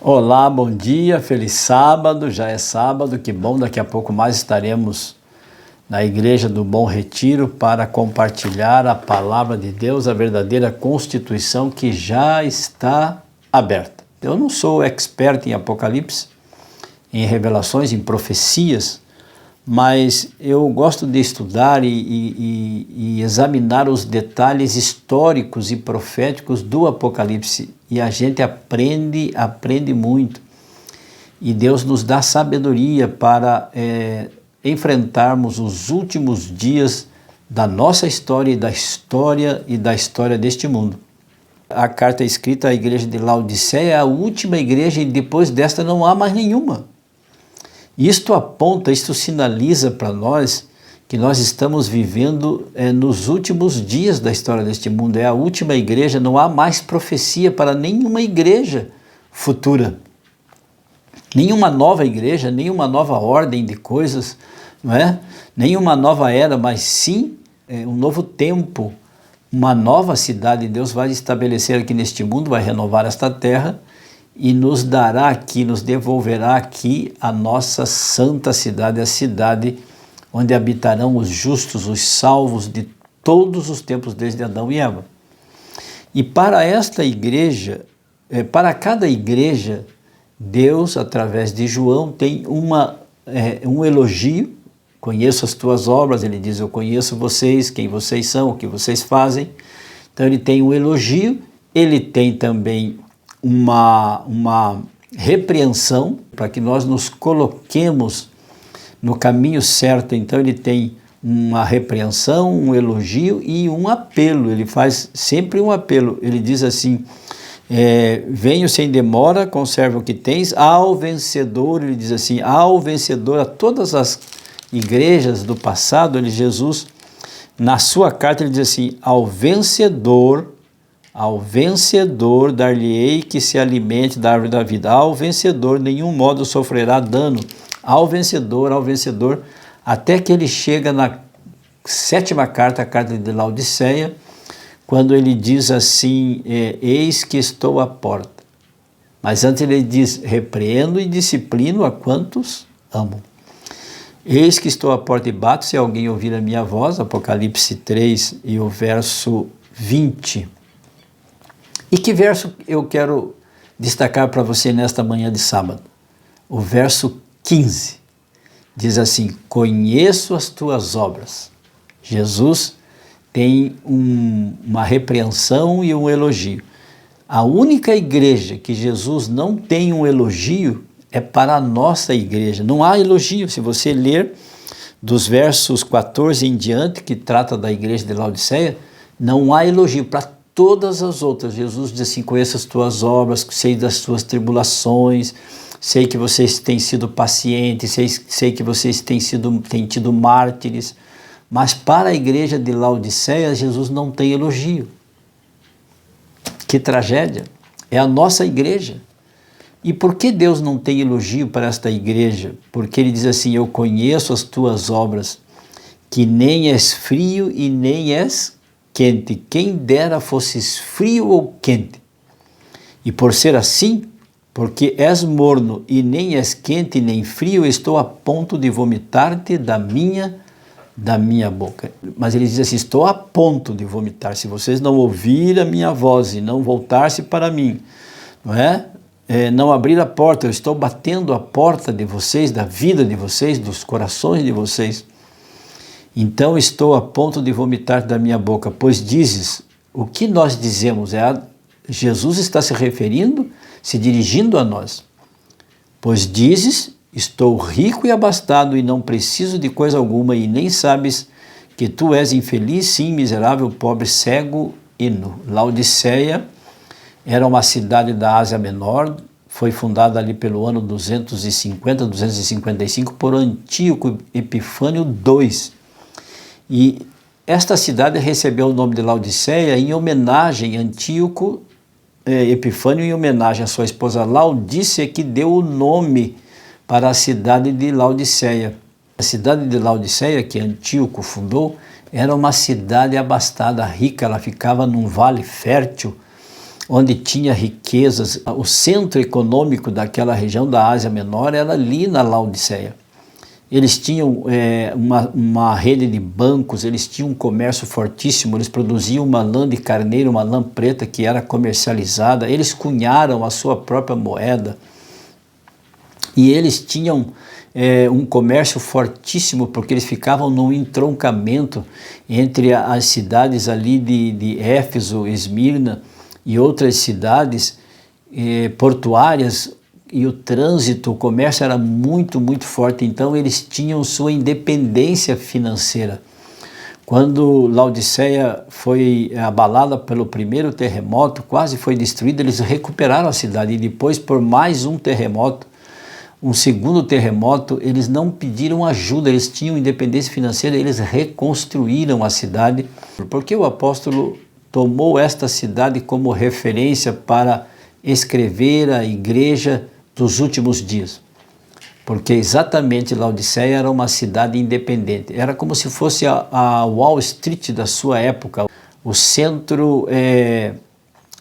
Olá, bom dia, feliz sábado, já é sábado, que bom, daqui a pouco mais estaremos na Igreja do Bom Retiro para compartilhar a Palavra de Deus, a verdadeira Constituição que já está aberta. Eu não sou expert em Apocalipse, em revelações, em profecias, mas eu gosto de estudar e examinar os detalhes históricos e proféticos do Apocalipse, e a gente aprende muito, e Deus nos dá sabedoria para enfrentarmos os últimos dias da nossa história e da história deste mundo. A carta escrita à igreja de Laodiceia é a última igreja, e depois desta não há mais nenhuma. Isto sinaliza para nós que nós estamos vivendo nos últimos dias da história deste mundo. É a última igreja, não há mais profecia para nenhuma igreja futura. Nenhuma nova igreja, nenhuma nova ordem de coisas, não é? Nenhuma nova era, mas sim um novo tempo, uma nova cidade. Deus vai estabelecer aqui neste mundo, vai renovar esta terra, e nos dará aqui, nos devolverá aqui a nossa santa cidade, a cidade onde habitarão os justos, os salvos de todos os tempos, desde Adão e Eva. E para esta igreja, para cada igreja, Deus, através de João, tem um elogio. Conheço as tuas obras, ele diz, eu conheço vocês, quem vocês são, o que vocês fazem. Então ele tem um elogio, ele tem também uma repreensão para que nós nos coloquemos no caminho certo. Então ele tem uma repreensão, um elogio e um apelo. Ele faz sempre um apelo. Ele diz assim, venho sem demora, conserva o que tens, ao vencedor. Ele diz assim, ao vencedor. A todas as igrejas do passado, Jesus, na sua carta, ele diz assim, ao vencedor dar-lhe-ei que se alimente da árvore da vida. Ao vencedor, nenhum modo sofrerá dano. Ao vencedor, até que ele chega na sétima carta, a carta de Laodiceia, quando ele diz assim, eis que estou à porta. Mas antes ele diz, repreendo e disciplino a quantos amo. Eis que estou à porta e bato, se alguém ouvir a minha voz, Apocalipse 3 e o verso 20. E que verso eu quero destacar para você nesta manhã de sábado? O verso 15. Diz assim, conheço as tuas obras. Jesus tem uma repreensão e um elogio. A única igreja que Jesus não tem um elogio é para a nossa igreja. Não há elogio. Se você ler dos versos 14 em diante, que trata da igreja de Laodiceia, não há elogio. Para todas as outras, Jesus diz assim, conheço as tuas obras, sei das tuas tribulações, sei que vocês têm sido pacientes, sei que vocês têm tido mártires, mas para a igreja de Laodiceia, Jesus não tem elogio. Que tragédia! É a nossa igreja. E por que Deus não tem elogio para esta igreja? Porque ele diz assim, eu conheço as tuas obras, que nem és frio e nem és quente. Quem dera fosses frio ou quente. E por ser assim, porque és morno e nem és quente nem frio, estou a ponto de vomitar-te da minha boca. Mas ele diz assim, estou a ponto de vomitar, se vocês não ouvirem a minha voz e não voltar-se para mim, não é? Não abrir a porta, eu estou batendo a porta de vocês, da vida de vocês, dos corações de vocês. Então estou a ponto de vomitar da minha boca, pois dizes, o que nós dizemos Jesus está se referindo, se dirigindo a nós. Pois dizes, estou rico e abastado e não preciso de coisa alguma, e nem sabes que tu és infeliz, sim, miserável, pobre, cego e nu. Laodiceia era uma cidade da Ásia Menor, foi fundada ali pelo ano 255 por Antíoco Epifânio II. E esta cidade recebeu o nome de Laodiceia em homenagem a Antíoco Epifânio, em homenagem à sua esposa Laodice, que deu o nome para a cidade de Laodiceia. A cidade de Laodiceia, que Antíoco fundou, era uma cidade abastada, rica, ela ficava num vale fértil, onde tinha riquezas. O centro econômico daquela região da Ásia Menor era ali na Laodiceia. Eles tinham uma rede de bancos, eles tinham um comércio fortíssimo, eles produziam uma lã de carneiro, uma lã preta que era comercializada, eles cunharam a sua própria moeda e eles tinham um comércio fortíssimo, porque eles ficavam num entroncamento entre as cidades ali de Éfeso, Esmirna e outras cidades portuárias, e o trânsito, o comércio era muito, muito forte, então eles tinham sua independência financeira. Quando Laodiceia foi abalada pelo primeiro terremoto, quase foi destruída, eles recuperaram a cidade, e depois, por mais um terremoto, um segundo terremoto, eles não pediram ajuda, eles tinham independência financeira, eles reconstruíram a cidade, porque o apóstolo tomou esta cidade como referência para escrever a igreja dos últimos dias, porque exatamente Laodiceia era uma cidade independente, era como se fosse a Wall Street da sua época, o centro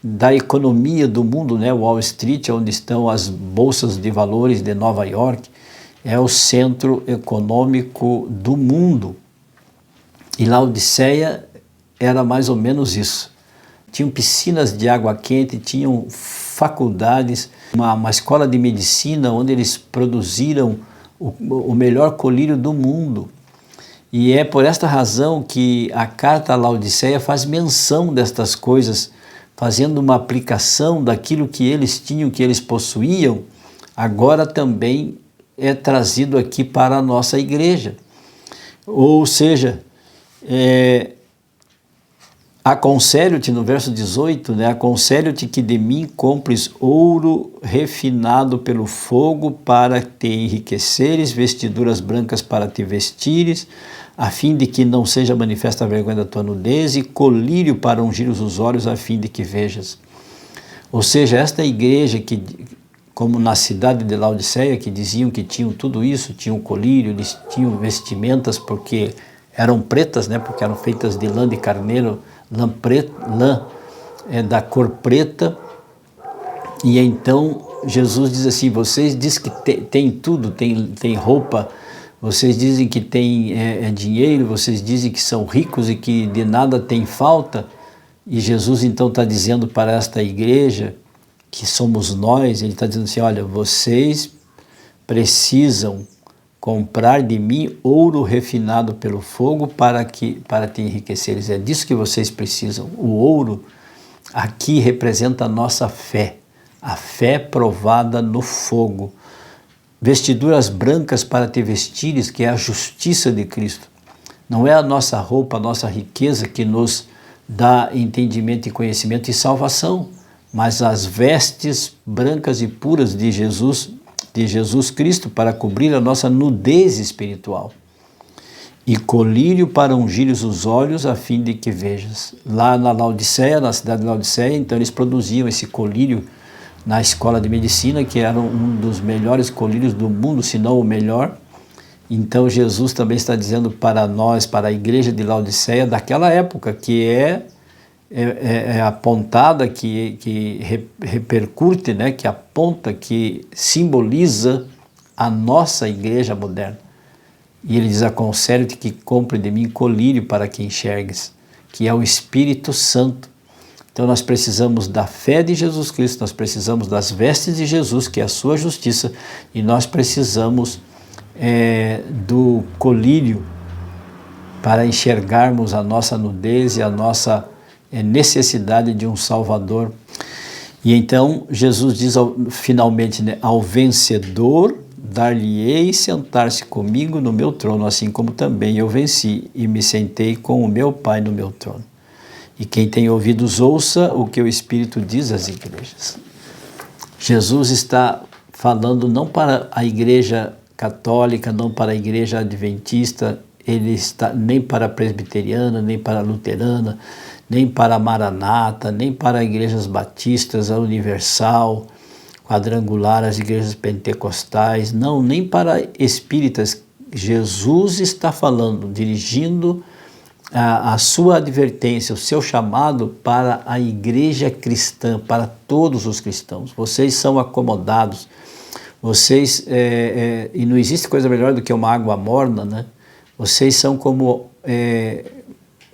da economia do mundo, né? Wall Street, onde estão as bolsas de valores de Nova York, é o centro econômico do mundo, e Laodiceia era mais ou menos isso. Tinham piscinas de água quente, tinham faculdades, uma escola de medicina onde eles produziram o melhor colírio do mundo. E é por esta razão que a carta a Laodiceia faz menção destas coisas, fazendo uma aplicação daquilo que eles tinham, que eles possuíam, agora também é trazido aqui para a nossa igreja. Ou seja, aconselho-te, no verso 18, né? Aconselho-te que de mim compres ouro refinado pelo fogo para te enriqueceres, vestiduras brancas para te vestires, a fim de que não seja manifesta a vergonha da tua nudez, e colírio para ungir os olhos, a fim de que vejas. Ou seja, esta igreja que, como na cidade de Laodiceia, que diziam que tinham tudo isso, tinham colírio, eles tinham vestimentas porque eram pretas, né? Porque eram feitas de lã de carneiro, lã da cor preta, e então Jesus diz assim, vocês dizem que tem tudo, tem roupa, vocês dizem que tem dinheiro, vocês dizem que são ricos e que de nada tem falta, e Jesus então está dizendo para esta igreja, que somos nós, ele está dizendo assim, olha, vocês precisam comprar de mim ouro refinado pelo fogo para te enriqueceres. É disso que vocês precisam. O ouro aqui representa a nossa fé, a fé provada no fogo. Vestiduras brancas para te vestires, que é a justiça de Cristo. Não é a nossa roupa, a nossa riqueza que nos dá entendimento e conhecimento e salvação, mas as vestes brancas e puras de Jesus Cristo, para cobrir a nossa nudez espiritual, e colírio para ungir os olhos, a fim de que vejas. Lá na Laodiceia, na cidade de Laodiceia, então eles produziam esse colírio na escola de medicina, que era um dos melhores colírios do mundo, se não o melhor. Então Jesus também está dizendo para nós, para a igreja de Laodiceia daquela época, que é apontada, que repercute, né, que aponta, que simboliza a nossa igreja moderna. E ele diz, aconselho-te que compre de mim colírio para que enxergues, que é o Espírito Santo. Então nós precisamos da fé de Jesus Cristo, nós precisamos das vestes de Jesus, que é a sua justiça, e nós precisamos do colírio para enxergarmos a nossa nudez e a nossa necessidade de um Salvador. E então Jesus diz finalmente, né, ao vencedor dar-lhe-ei sentar-se comigo no meu trono, assim como também eu venci e me sentei com o meu Pai no meu trono. E quem tem ouvidos ouça o que o Espírito diz às igrejas. Jesus está falando não para a igreja católica, não para a igreja adventista, ele está nem para a presbiteriana, nem para a luterana, nem para a Maranata, nem para igrejas batistas, a Universal, Quadrangular, as igrejas pentecostais, não, nem para espíritas. Jesus está falando, dirigindo a sua advertência, o seu chamado para a igreja cristã, para todos os cristãos. Vocês são acomodados, vocês, e não existe coisa melhor do que uma água morna, né? Vocês são como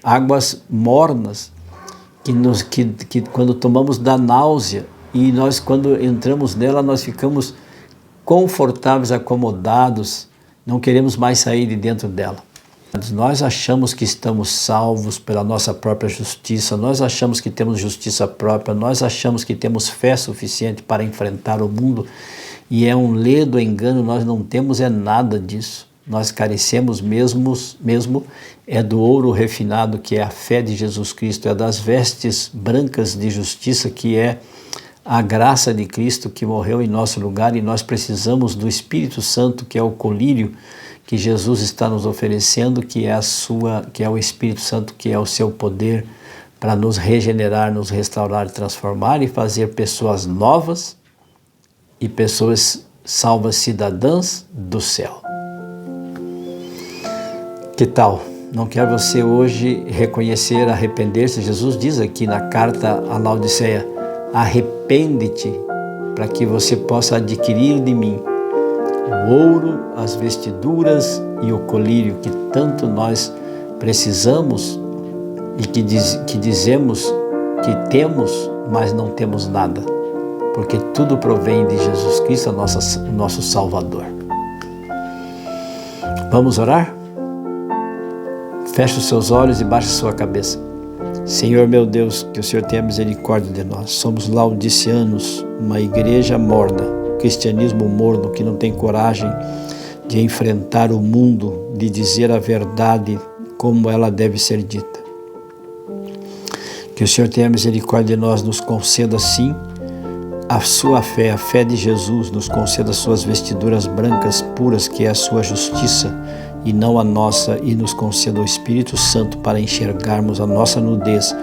águas mornas que quando tomamos dá náusea, e nós quando entramos nela nós ficamos confortáveis, acomodados, não queremos mais sair de dentro dela. Nós achamos que estamos salvos pela nossa própria justiça, nós achamos que temos justiça própria, nós achamos que temos fé suficiente para enfrentar o mundo, e é um ledo engano, nós não temos nada disso. Nós carecemos mesmo do ouro refinado, que é a fé de Jesus Cristo, é das vestes brancas de justiça, que é a graça de Cristo que morreu em nosso lugar, e nós precisamos do Espírito Santo, que é o colírio que Jesus está nos oferecendo, que é o Espírito Santo, que é o seu poder para nos regenerar, nos restaurar, transformar e fazer pessoas novas e pessoas salvas, cidadãs do céu. Que tal? Não quer você hoje reconhecer, arrepender-se? Jesus diz aqui na carta a Laodiceia: arrepende-te, para que você possa adquirir de mim o ouro, as vestiduras e o colírio que tanto nós precisamos e que dizemos que temos, mas não temos nada, porque tudo provém de Jesus Cristo, o nosso Salvador. Vamos orar? Feche os seus olhos e baixe a sua cabeça. Senhor meu Deus, que o Senhor tenha misericórdia de nós. Somos laodiceanos, uma igreja morna, cristianismo morno, que não tem coragem de enfrentar o mundo, de dizer a verdade como ela deve ser dita. Que o Senhor tenha misericórdia de nós, nos conceda sim a sua fé, a fé de Jesus, nos conceda as suas vestiduras brancas puras, que é a sua justiça, e não a nossa, e nos conceda o Espírito Santo para enxergarmos a nossa nudez,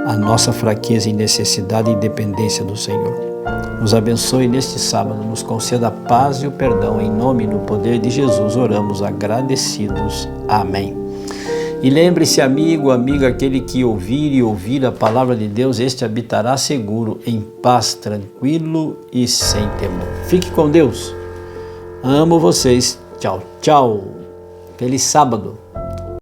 a nossa fraqueza e necessidade e dependência do Senhor. Nos abençoe neste sábado, nos conceda a paz e o perdão, em nome e no poder de Jesus oramos agradecidos. Amém. E lembre-se, amigo, amiga, aquele que ouvir a palavra de Deus, este habitará seguro, em paz, tranquilo e sem temor. Fique com Deus. Amo vocês. Tchau, tchau. Feliz sábado.